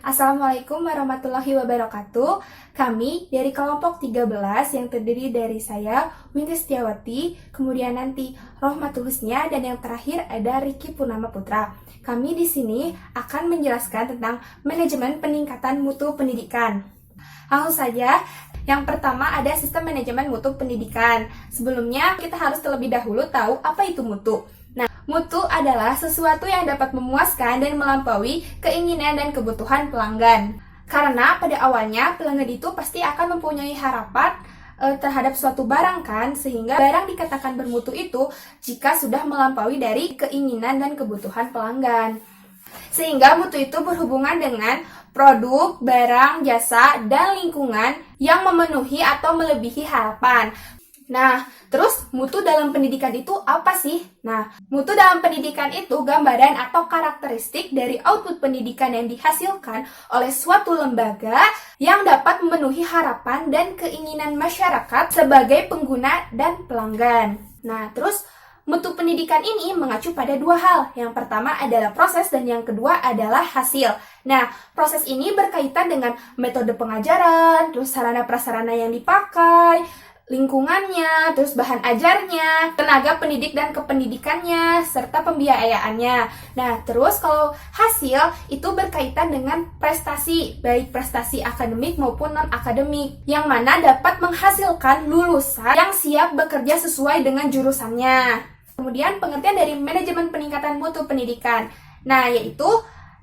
Assalamualaikum warahmatullahi wabarakatuh. Kami dari kelompok 13 yang terdiri dari saya, Winti Setiawati, kemudian nanti Rohmatul Husnia, dan yang terakhir ada Riki Purnama Putra. Kami di sini akan menjelaskan tentang manajemen peningkatan mutu pendidikan. Langsung saja, yang pertama ada sistem manajemen mutu pendidikan. Sebelumnya, kita harus terlebih dahulu tahu apa itu mutu. Mutu adalah sesuatu yang dapat memuaskan dan melampaui keinginan dan kebutuhan pelanggan. Karena pada awalnya pelanggan itu pasti akan mempunyai harapan terhadap suatu barang kan, sehingga barang dikatakan bermutu itu jika sudah melampaui dari keinginan dan kebutuhan pelanggan. Sehingga mutu itu berhubungan dengan produk, barang, jasa, dan lingkungan yang memenuhi atau melebihi harapan. Nah, terus mutu dalam pendidikan itu apa sih? Nah, mutu dalam pendidikan itu gambaran atau karakteristik dari output pendidikan yang dihasilkan oleh suatu lembaga yang dapat memenuhi harapan dan keinginan masyarakat sebagai pengguna dan pelanggan. Nah, terus mutu pendidikan ini mengacu pada dua hal. Yang pertama adalah proses dan yang kedua adalah hasil. Nah, proses ini berkaitan dengan metode pengajaran, terus sarana-prasarana yang dipakai, lingkungannya, terus bahan ajarnya, tenaga pendidik dan kependidikannya, serta pembiayaannya. Nah, terus kalau hasil itu berkaitan dengan prestasi, baik prestasi akademik maupun non-akademik, yang mana dapat menghasilkan lulusan yang siap bekerja sesuai dengan jurusannya. Kemudian pengertian dari manajemen peningkatan mutu pendidikan. Nah, yaitu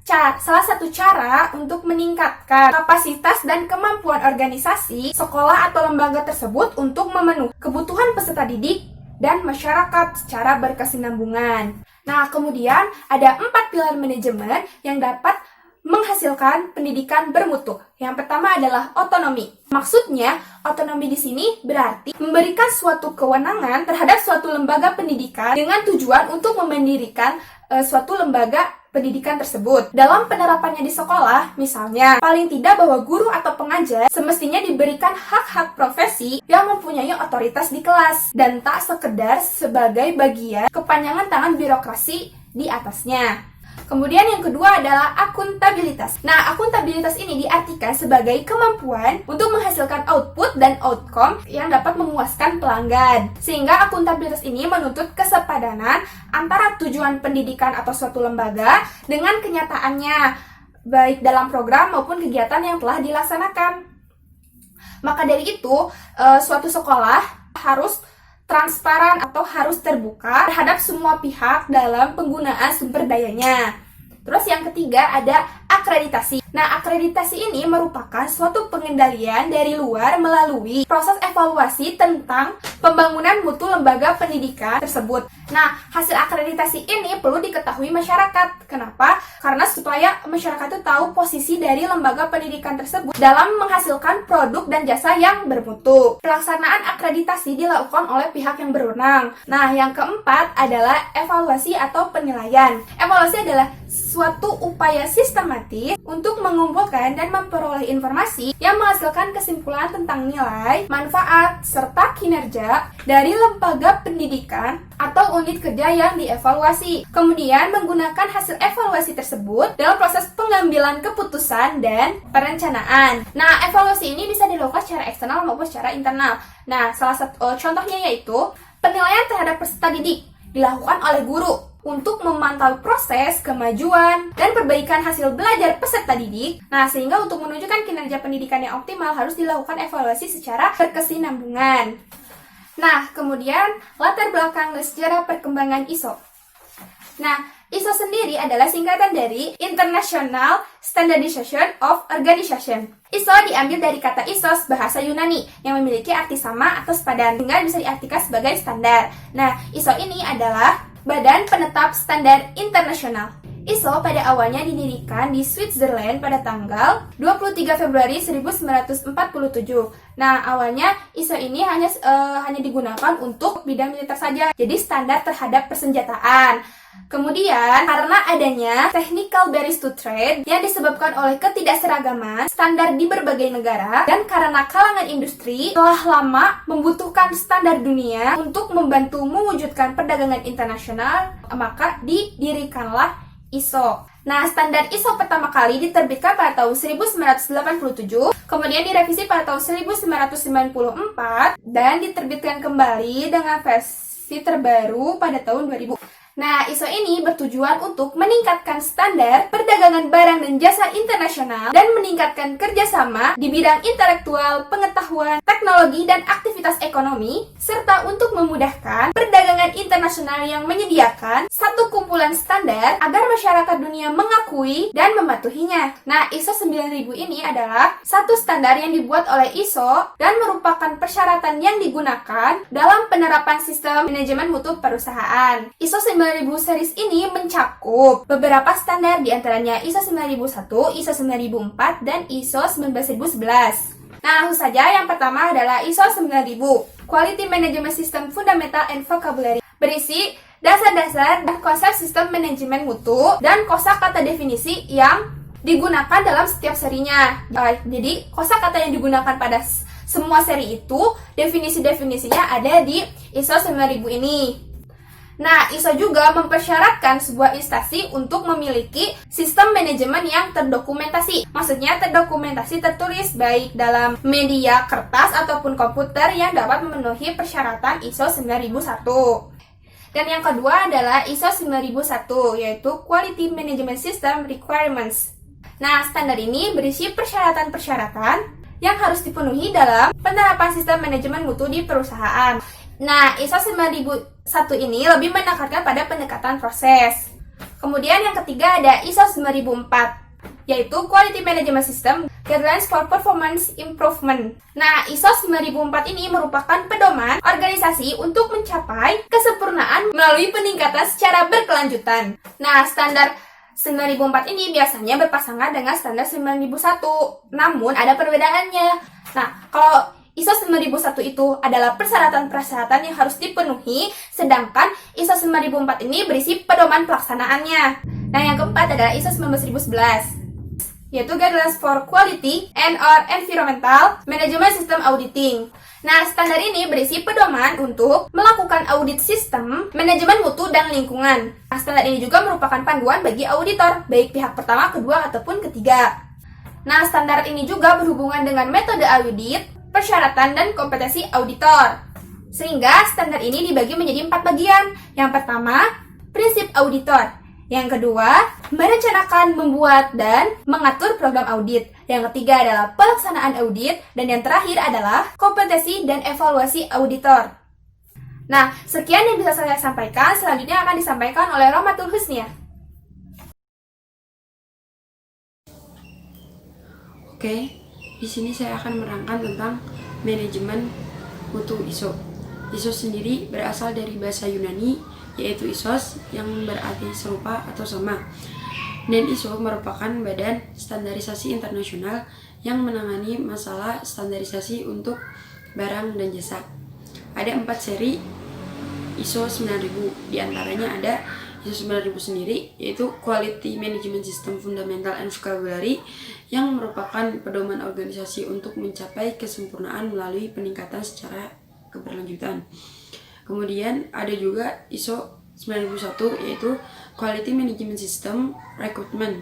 salah satu cara untuk meningkatkan kapasitas dan kemampuan organisasi, sekolah atau lembaga tersebut untuk memenuhi kebutuhan peserta didik dan masyarakat secara berkesinambungan. Nah, kemudian ada 4 pilar manajemen yang dapat menghasilkan pendidikan bermutu. Yang pertama adalah otonomi. Maksudnya, otonomi di sini berarti memberikan suatu kewenangan terhadap suatu lembaga pendidikan dengan tujuan untuk memendirikan suatu lembaga pendidikan tersebut. Dalam penerapannya di sekolah, misalnya, paling tidak bahwa guru atau pengajar semestinya diberikan hak-hak profesi yang mempunyai otoritas di kelas dan tak sekedar sebagai bagian kepanjangan tangan birokrasi di atasnya. Kemudian yang kedua adalah akuntabilitas. Nah, akuntabilitas ini diartikan sebagai kemampuan untuk menghasilkan output dan outcome yang dapat memuaskan pelanggan. Sehingga akuntabilitas ini menuntut kesepadanan antara tujuan pendidikan atau suatu lembaga dengan kenyataannya, baik dalam program maupun kegiatan yang telah dilaksanakan. Maka dari itu, suatu sekolah harus transparan atau harus terbuka terhadap semua pihak dalam penggunaan sumber dayanya. Terus yang ketiga ada akreditasi. Nah, akreditasi ini merupakan suatu pengendalian dari luar melalui proses evaluasi tentang pembangunan mutu lembaga pendidikan tersebut. Nah, hasil akreditasi ini perlu diketahui masyarakat. Kenapa? Karena supaya masyarakat itu tahu posisi dari lembaga pendidikan tersebut dalam menghasilkan produk dan jasa yang bermutu. Pelaksanaan akreditasi dilakukan oleh pihak yang berwenang. Nah, yang keempat adalah evaluasi atau penilaian. Evaluasi adalah suatu upaya sistematis untuk mengumpulkan dan memperoleh informasi yang menghasilkan kesimpulan tentang nilai, manfaat, serta kinerja dari lembaga pendidikan atau unit kerja yang dievaluasi. Kemudian menggunakan hasil evaluasi tersebut dalam proses pengambilan keputusan dan perencanaan. Nah, evaluasi ini bisa dilakukan secara eksternal maupun secara internal. Nah, salah satu contohnya yaitu penilaian terhadap peserta didik dilakukan oleh guru untuk memantau proses, kemajuan, dan perbaikan hasil belajar peserta didik. Nah, sehingga untuk menunjukkan kinerja pendidikan yang optimal harus dilakukan evaluasi secara berkesinambungan. Nah, kemudian latar belakang sejarah perkembangan ISO. Nah, ISO sendiri adalah singkatan dari International Standardization of Organization. ISO diambil dari kata isos, bahasa Yunani, yang memiliki arti sama atau sepadan, sehingga bisa diartikan sebagai standar. Nah, ISO ini adalah Badan Penetap Standar Internasional. ISO pada awalnya didirikan di Switzerland pada tanggal 23 Februari 1947. Nah, awalnya ISO ini hanya digunakan untuk bidang militer saja, jadi standar terhadap persenjataan. Kemudian, karena adanya technical barriers to trade yang disebabkan oleh ketidakseragaman standar di berbagai negara, dan karena kalangan industri telah lama membutuhkan standar dunia untuk membantu mewujudkan perdagangan internasional, maka didirikanlah ISO. Nah, standar ISO pertama kali diterbitkan pada tahun 1987, kemudian direvisi pada tahun 1994, dan diterbitkan kembali dengan versi terbaru pada tahun 2000. Nah, ISO ini bertujuan untuk meningkatkan standar perdagangan barang dan jasa internasional dan meningkatkan kerjasama di bidang intelektual, pengetahuan, teknologi, dan aktivitas ekonomi, serta untuk memudahkan perdagangan internasional yang menyediakan satu kumpulan standar agar masyarakat dunia mengakui dan mematuhinya. Nah, ISO 9000 ini adalah satu standar yang dibuat oleh ISO dan merupakan persyaratan yang digunakan dalam penerapan sistem manajemen mutu perusahaan. ISO 9000 series ini mencakup beberapa standar, diantaranya ISO 9001, ISO 9004, dan ISO 19011. Nah, langsung saja yang pertama adalah ISO 9000, Quality Management System Fundamental and Vocabulary, berisi dasar-dasar dan konsep sistem manajemen mutu dan kosakata definisi yang digunakan dalam setiap serinya. Jadi, kosakata yang digunakan pada semua seri itu, definisi-definisinya ada di ISO 9000 ini. Nah, ISO juga mempersyaratkan sebuah instansi untuk memiliki sistem manajemen yang terdokumentasi. Maksudnya terdokumentasi tertulis baik dalam media kertas ataupun komputer yang dapat memenuhi persyaratan ISO 9001. Dan yang kedua adalah ISO 9001, yaitu Quality Management System Requirements. Nah, standar ini berisi persyaratan-persyaratan yang harus dipenuhi dalam penerapan sistem manajemen mutu di perusahaan. Nah, ISO 9001 ini lebih menekankan pada pendekatan proses. Kemudian yang ketiga ada ISO 9004, yaitu Quality Management System Guidelines for Performance Improvement. Nah, ISO 9004 ini merupakan pedoman organisasi untuk mencapai kesempurnaan melalui peningkatan secara berkelanjutan. Nah, standar 9004 ini biasanya berpasangan dengan standar 9001, namun ada perbedaannya. Nah, kalau ISO 9001 itu adalah persyaratan-persyaratan yang harus dipenuhi, sedangkan ISO 9004 ini berisi pedoman pelaksanaannya. Nah, yang keempat adalah ISO 19011, yaitu Guidelines for Quality and or Environmental Management System Auditing. Nah, standar ini berisi pedoman untuk melakukan audit sistem manajemen mutu dan lingkungan. Nah, standar ini juga merupakan panduan bagi auditor, baik pihak pertama, kedua, ataupun ketiga. Nah, standar ini juga berhubungan dengan metode audit, persyaratan, dan kompetensi auditor. Sehingga standar ini dibagi menjadi 4 bagian. Yang pertama, prinsip auditor. Yang kedua, merencanakan, membuat, dan mengatur program audit. Yang ketiga adalah pelaksanaan audit. Dan yang terakhir adalah kompetensi dan evaluasi auditor. Nah, sekian yang bisa saya sampaikan. Selanjutnya akan disampaikan oleh Rohmatul Husnia. Oke, di sini saya akan menerangkan tentang manajemen mutu ISO. ISO sendiri berasal dari bahasa Yunani, yaitu isos, yang berarti serupa atau sama. Dan ISO merupakan badan standarisasi internasional yang menangani masalah standarisasi untuk barang dan jasa. Ada 4 seri ISO 9000, diantaranya ada ISO 9000 sendiri, yaitu Quality Management System Fundamental and Vocabulary, yang merupakan pedoman organisasi untuk mencapai kesempurnaan melalui peningkatan secara keberlanjutan. Kemudian ada juga ISO 9001, yaitu Quality Management System Recruitment.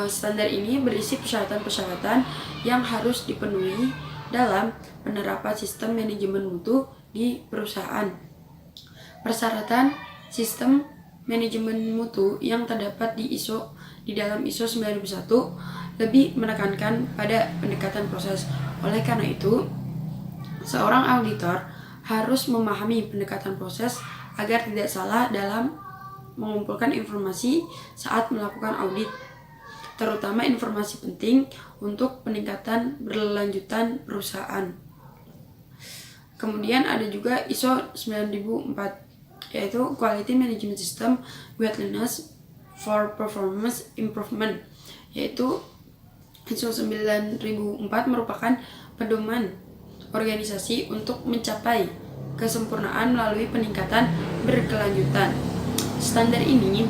Standar ini berisi persyaratan-persyaratan yang harus dipenuhi dalam penerapan sistem manajemen mutu di perusahaan. Persyaratan sistem manajemen mutu yang terdapat di dalam ISO 9001 lebih menekankan pada pendekatan proses. Oleh karena itu, seorang auditor harus memahami pendekatan proses agar tidak salah dalam mengumpulkan informasi saat melakukan audit, terutama informasi penting untuk peningkatan berlanjutan perusahaan. Kemudian ada juga ISO 9004, yaitu Quality Management System Guidelines for Performance Improvement, yaitu ISO 9004 merupakan pedoman organisasi untuk mencapai kesempurnaan melalui peningkatan berkelanjutan. Standar ini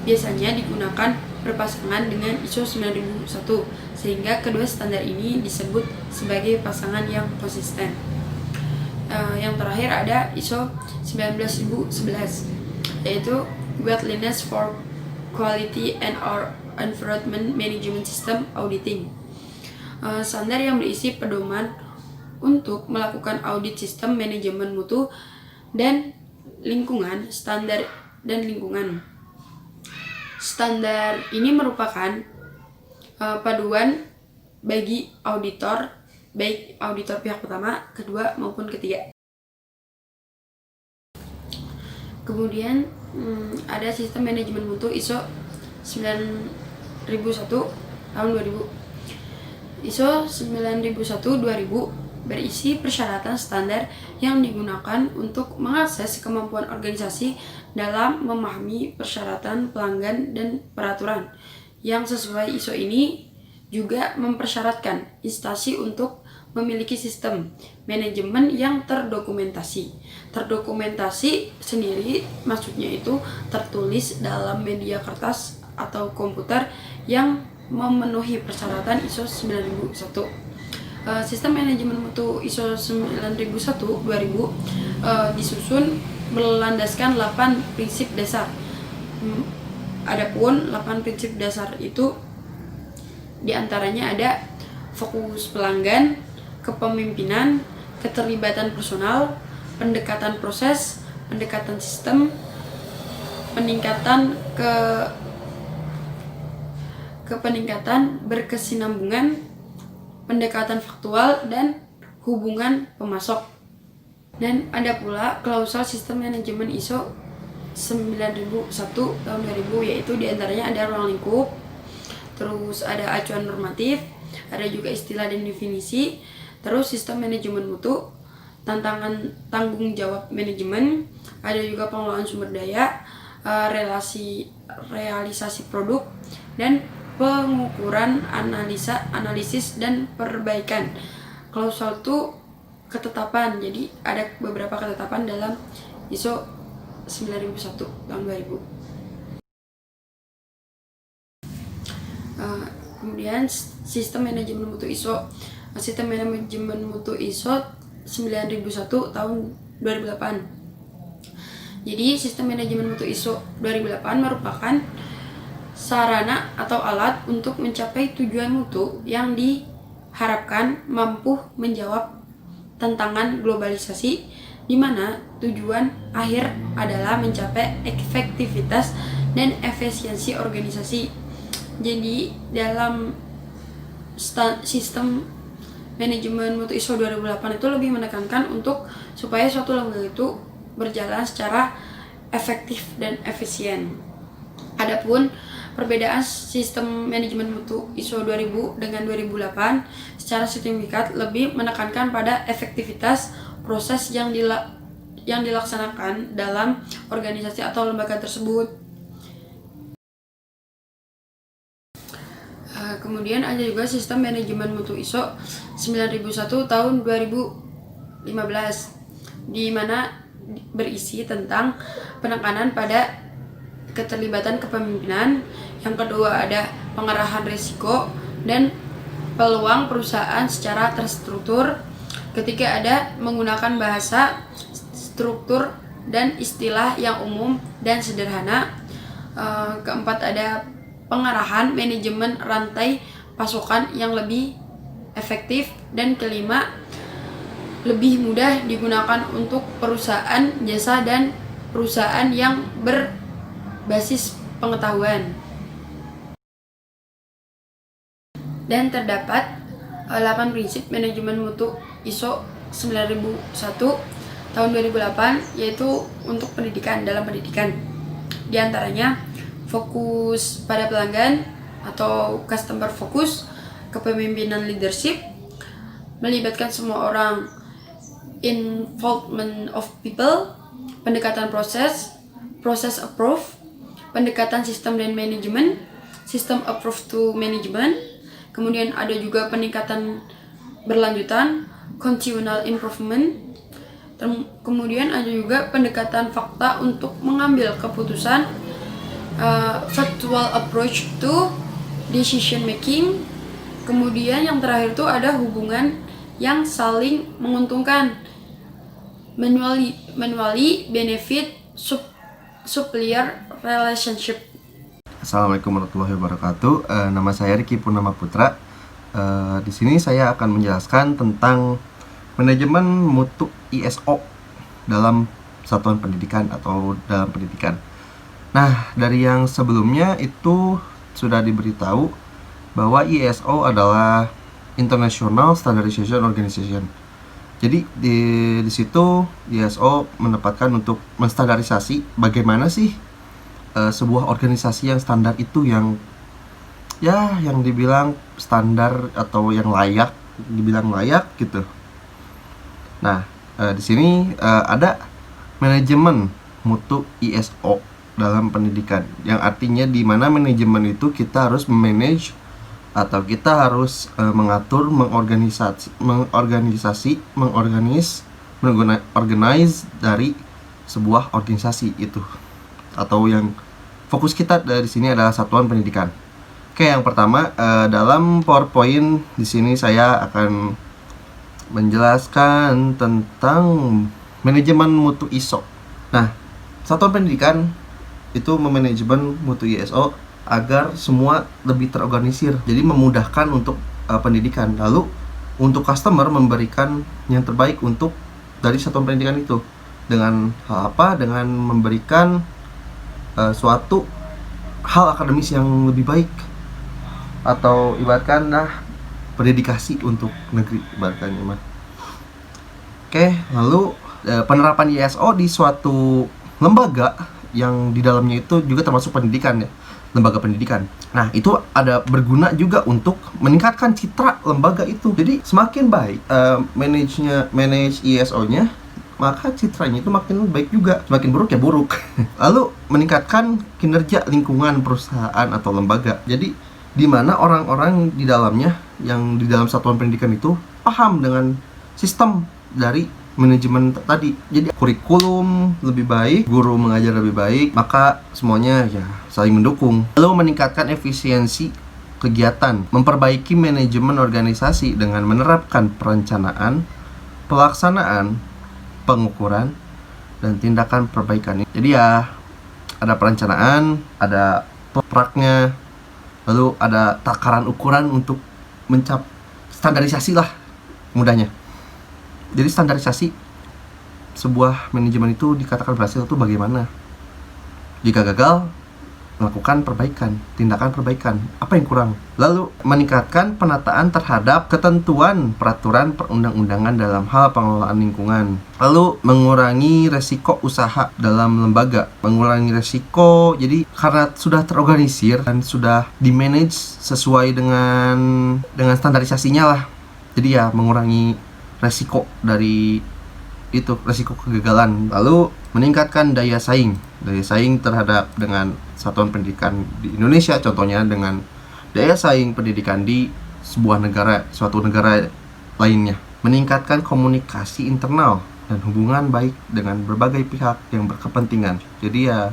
biasanya digunakan berpasangan dengan ISO 9001, sehingga kedua standar ini disebut sebagai pasangan yang konsisten. Yang terakhir ada ISO 19011, yaitu Guidelines for Quality and Environment Management System Auditing. Standar yang berisi pedoman untuk melakukan audit sistem manajemen mutu dan lingkungan, standar dan lingkungan. Standar ini merupakan paduan bagi auditor, baik auditor pihak pertama, kedua maupun ketiga. Kemudian ada sistem manajemen mutu ISO 9001 tahun 2000. ISO 9001-2000 berisi persyaratan standar yang digunakan untuk mengakses kemampuan organisasi dalam memahami persyaratan pelanggan dan peraturan yang sesuai ISO ini juga mempersyaratkan instansi untuk memiliki sistem manajemen yang terdokumentasi. Terdokumentasi sendiri maksudnya itu tertulis dalam media kertas atau komputer yang memenuhi persyaratan ISO 9001. Sistem manajemen mutu ISO 9001-2000 disusun berlandaskan 8 prinsip dasar. Adapun 8 prinsip dasar itu diantaranya ada fokus pelanggan, kepemimpinan, keterlibatan personal, pendekatan proses, pendekatan sistem, peningkatan peningkatan berkesinambungan, pendekatan faktual, dan hubungan pemasok. Dan ada pula klausul sistem manajemen ISO 9001 tahun 2000, yaitu diantaranya ada ruang lingkup, terus ada acuan normatif, ada juga istilah dan definisi, terus sistem manajemen mutu, tantangan tanggung jawab manajemen, ada juga pengelolaan sumber daya, realisasi produk, dan pengukuran, analisis dan perbaikan. Klausul itu ketetapan, jadi ada beberapa ketetapan dalam ISO 9001 tahun 2000. Kemudian sistem manajemen mutu ISO 9001 tahun 2008. Jadi sistem manajemen mutu ISO 2008 merupakan sarana atau alat untuk mencapai tujuan mutu yang diharapkan mampu menjawab tantangan globalisasi, di mana tujuan akhir adalah mencapai efektivitas dan efisiensi organisasi. Jadi dalam sistem manajemen mutu ISO 2008 itu lebih menekankan untuk supaya suatu lembaga itu berjalan secara efektif dan efisien. Adapun perbedaan sistem manajemen mutu ISO 2000 dengan 2008 secara signifikan lebih menekankan pada efektivitas proses yang dilaksanakan dalam organisasi atau lembaga tersebut. Kemudian ada juga sistem manajemen mutu ISO 9001 tahun 2015, di mana berisi tentang penekanan pada keterlibatan kepemimpinan. Yang kedua ada pengarahan risiko dan peluang perusahaan secara terstruktur. Ketiga ada menggunakan bahasa, struktur, dan istilah yang umum dan sederhana. Keempat ada pengarahan manajemen rantai pasokan yang lebih efektif. Dan kelima, lebih mudah digunakan untuk perusahaan jasa dan perusahaan yang berbasis pengetahuan. Dan terdapat 8 prinsip manajemen mutu ISO 9001 tahun 2008, yaitu untuk pendidikan, dalam pendidikan. Di antaranya fokus pada pelanggan atau customer focus, kepemimpinan leadership, melibatkan semua orang, involvement of people, pendekatan proses, process approach, pendekatan sistem dan manajemen, system approach to management. Kemudian ada juga peningkatan berlanjutan, continual improvement. Kemudian ada juga pendekatan fakta untuk mengambil keputusan, factual approach to decision making. Kemudian yang terakhir itu ada hubungan yang saling menguntungkan, manually benefit supplier relationship. Assalamualaikum warahmatullahi wabarakatuh. Nama saya Riki Purnama Putra. Di sini saya akan menjelaskan tentang manajemen mutu ISO dalam satuan pendidikan atau dalam pendidikan. Nah, dari yang sebelumnya itu sudah diberitahu bahwa ISO adalah International Standardization Organization. Jadi di situ ISO menempatkan untuk menstandarisasi bagaimana sih sebuah organisasi yang standar itu yang dibilang standar atau yang dibilang layak gitu. Nah, di sini ada manajemen mutu ISO dalam pendidikan, yang artinya di mana manajemen itu kita harus memanage atau kita harus mengatur, mengorganize dari sebuah organisasi itu, atau yang fokus kita dari sini adalah satuan pendidikan. Oke, yang pertama dalam PowerPoint di sini saya akan menjelaskan tentang manajemen mutu ISO. Nah, satuan pendidikan itu memanajemen mutu ISO agar semua lebih terorganisir, jadi memudahkan untuk pendidikan. Lalu untuk customer memberikan yang terbaik untuk dari satuan pendidikan itu dengan hal apa? Dengan memberikan suatu hal akademis yang lebih baik, atau ibaratkan berdedikasi untuk negeri ibaratkannya mah. Oke, lalu penerapan ISO di suatu lembaga yang di dalamnya itu juga termasuk pendidikan ya, lembaga pendidikan. Nah, itu ada berguna juga untuk meningkatkan citra lembaga itu. Jadi semakin baik manage ISO-nya, maka citranya itu makin baik juga. Semakin buruk ya buruk. Lalu meningkatkan kinerja lingkungan perusahaan atau lembaga. Jadi di mana orang-orang di dalamnya yang di dalam satuan pendidikan itu paham dengan sistem dari manajemen tadi. Jadi kurikulum lebih baik, guru mengajar lebih baik, maka semuanya ya saling mendukung. Lalu meningkatkan efisiensi kegiatan, memperbaiki manajemen organisasi dengan menerapkan perencanaan, pelaksanaan, pengukuran, dan tindakan perbaikan. Jadi ya ada perencanaan, ada praknya, lalu ada takaran ukuran untuk mencapai standarisasi lah mudahnya. Jadi standarisasi sebuah manajemen itu dikatakan berhasil itu bagaimana? Jika gagal, melakukan perbaikan, tindakan perbaikan. Apa yang kurang? Lalu meningkatkan penataan terhadap ketentuan peraturan perundang-undangan dalam hal pengelolaan lingkungan. Lalu mengurangi resiko usaha dalam lembaga. Mengurangi resiko, jadi karena sudah terorganisir dan sudah di-manage sesuai dengan standarisasinya lah. Jadi ya mengurangi resiko dari itu, resiko kegagalan. Lalu meningkatkan daya saing terhadap dengan satuan pendidikan di Indonesia, contohnya dengan daya saing pendidikan di sebuah negara, suatu negara lainnya. Meningkatkan komunikasi internal dan hubungan baik dengan berbagai pihak yang berkepentingan. Jadi ya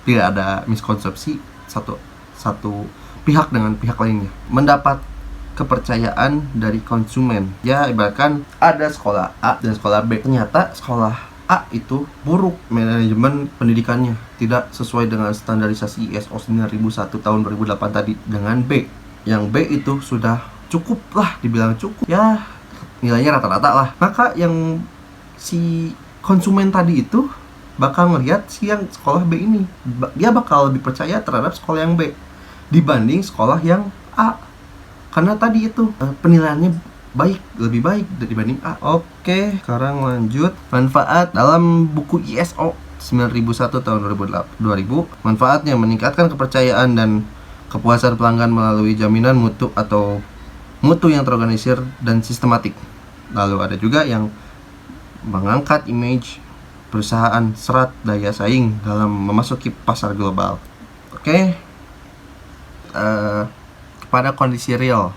tidak ada miskonsepsi satu pihak dengan pihak lainnya. Mendapat kepercayaan dari konsumen. Ya ibaratkan ada sekolah A dan sekolah B. Ternyata sekolah A itu buruk manajemen pendidikannya, tidak sesuai dengan standarisasi ISO 9001 tahun 2008 tadi. Dengan B, yang B itu sudah cukup lah, dibilang cukup ya, nilainya rata-rata lah. Maka yang si konsumen tadi itu bakal ngelihat si yang sekolah B ini, dia bakal lebih percaya terhadap sekolah yang B dibanding sekolah yang A, karena tadi itu penilaiannya lebih baik dibanding A. Oke, sekarang lanjut. Manfaat dalam buku ISO 9001 tahun 2000. Manfaatnya meningkatkan kepercayaan dan kepuasan pelanggan melalui jaminan mutu atau mutu yang terorganisir dan sistematik. Lalu ada juga yang mengangkat image perusahaan, serat daya saing dalam memasuki pasar global. Oke. Kepada kondisi real.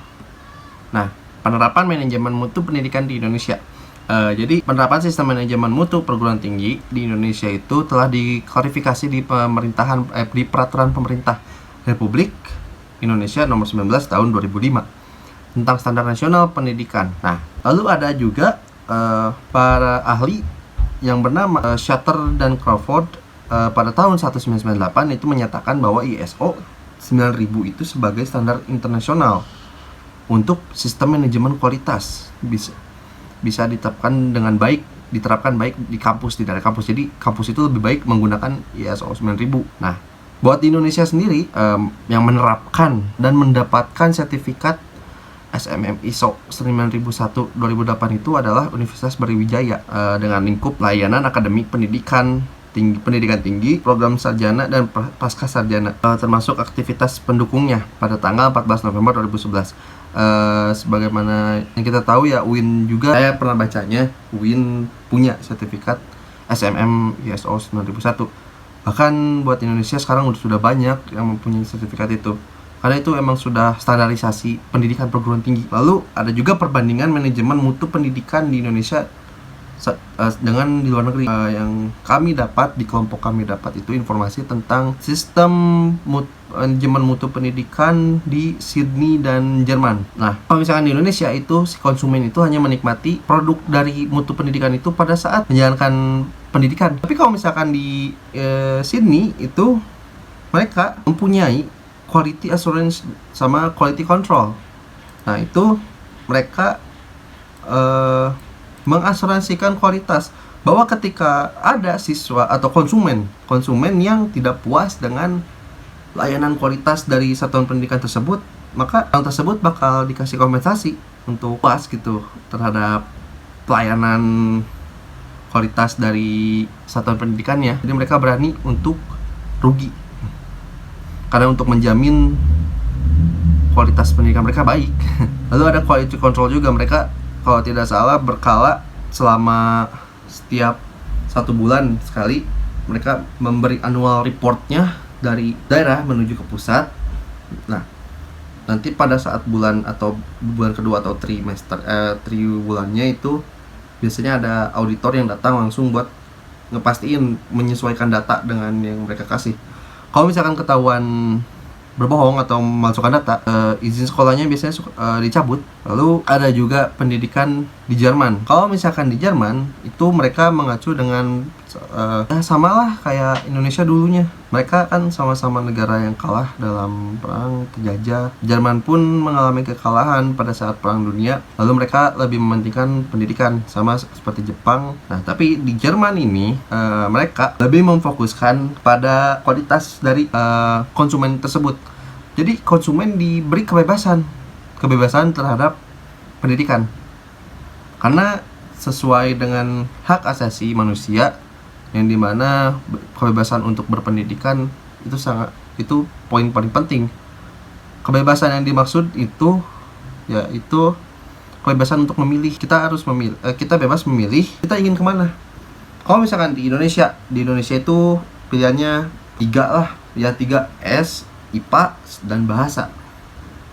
Nah, penerapan manajemen mutu pendidikan di Indonesia. Jadi penerapan sistem manajemen mutu perguruan tinggi di Indonesia itu telah diklarifikasi di di peraturan pemerintah Republik Indonesia nomor 19 tahun 2005 tentang standar nasional pendidikan. Nah, lalu ada juga para ahli yang bernama Shatter dan Crawford pada tahun 1998 itu menyatakan bahwa ISO 9000 itu sebagai standar internasional untuk sistem manajemen kualitas. Bisa diterapkan baik di kampus, di daerah kampus. Jadi kampus itu lebih baik menggunakan ISO 9000. Nah, buat di Indonesia sendiri yang menerapkan dan mendapatkan sertifikat SMM ISO 9001 2008 itu adalah Universitas Brawijaya dengan lingkup layanan akademik pendidikan tinggi, program sarjana dan pasca sarjana, termasuk aktivitas pendukungnya pada tanggal 14 November 2011. Sebagaimana yang kita tahu ya, UIN juga, saya pernah bacanya, UIN punya sertifikat SMM ISO 9001. Bahkan buat Indonesia sekarang sudah banyak yang mempunyai sertifikat itu, karena itu emang sudah standarisasi pendidikan perguruan tinggi. Lalu ada juga perbandingan manajemen mutu pendidikan di Indonesia dengan di luar negeri. Yang kami dapat, di kelompok kami dapat itu informasi tentang sistem manajemen mutu pendidikan di Sydney dan Jerman. Nah, kalau misalkan di Indonesia itu si konsumen itu hanya menikmati produk dari mutu pendidikan itu pada saat menjalankan pendidikan. Tapi kalau misalkan di Sydney itu mereka mempunyai quality assurance sama quality control. Nah, itu mereka mengasuransikan kualitas, bahwa ketika ada siswa atau konsumen yang tidak puas dengan layanan kualitas dari satuan pendidikan tersebut, maka orang tersebut bakal dikasih kompensasi untuk puas gitu terhadap pelayanan kualitas dari satuan pendidikannya. Jadi mereka berani untuk rugi, karena untuk menjamin kualitas pendidikan mereka baik. Lalu ada quality control juga, mereka kalau tidak salah berkala selama setiap 1 bulan sekali mereka memberi annual reportnya dari daerah menuju ke pusat. Nah, nanti pada saat bulan kedua atau triwulannya itu biasanya ada auditor yang datang langsung buat ngepastiin, menyesuaikan data dengan yang mereka kasih. Kalau misalkan ketahuan berbohong atau memalsukan data, izin sekolahnya biasanya dicabut. Lalu ada juga pendidikan di Jerman. Kalau misalkan di Jerman itu mereka mengacu dengan samalah kayak Indonesia dulunya. Mereka kan sama-sama negara yang kalah dalam perang terjajah. Jerman pun mengalami kekalahan pada saat Perang Dunia. Lalu mereka lebih mementingkan pendidikan, sama seperti Jepang. Nah, tapi di Jerman ini mereka lebih memfokuskan pada kualitas dari konsumen tersebut. Jadi konsumen diberi kebebasan terhadap pendidikan, karena sesuai dengan hak asasi manusia, yang dimana kebebasan untuk berpendidikan itu poin paling penting. Kebebasan yang dimaksud itu yaitu kebebasan untuk memilih. Kita harus memilih, kita bebas memilih kita ingin kemana. Kalau misalkan di Indonesia itu pilihannya 3 lah, ya 3 S, IPA dan bahasa.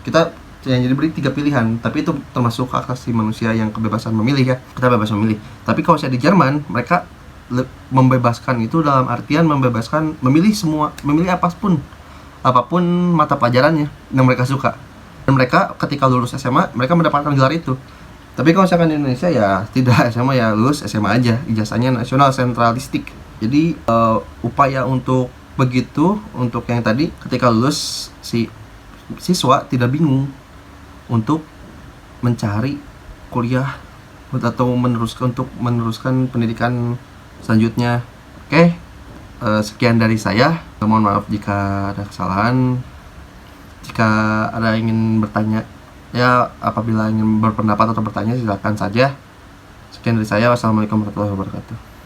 Kita jadi beri 3 pilihan, tapi itu termasuk hak asasi manusia yang kebebasan memilih ya. Kita bebas memilih. Tapi kalau saya di Jerman, mereka membebaskan itu dalam artian membebaskan memilih apapun mata pelajarannya yang mereka suka. Dan mereka ketika lulus SMA, mereka mendapatkan gelar itu. Tapi kalau misalkan di Indonesia ya tidak, SMA ya lulus SMA aja, ijazahnya nasional sentralistik. Jadi upaya untuk begitu, untuk yang tadi, ketika lulus si siswa tidak bingung untuk mencari kuliah atau meneruskan pendidikan selanjutnya. Oke, sekian dari saya. Mohon maaf jika ada kesalahan. Jika ada yang ingin bertanya, ya apabila ingin berpendapat atau bertanya silakan saja. Sekian dari saya. Wassalamualaikum warahmatullahi wabarakatuh.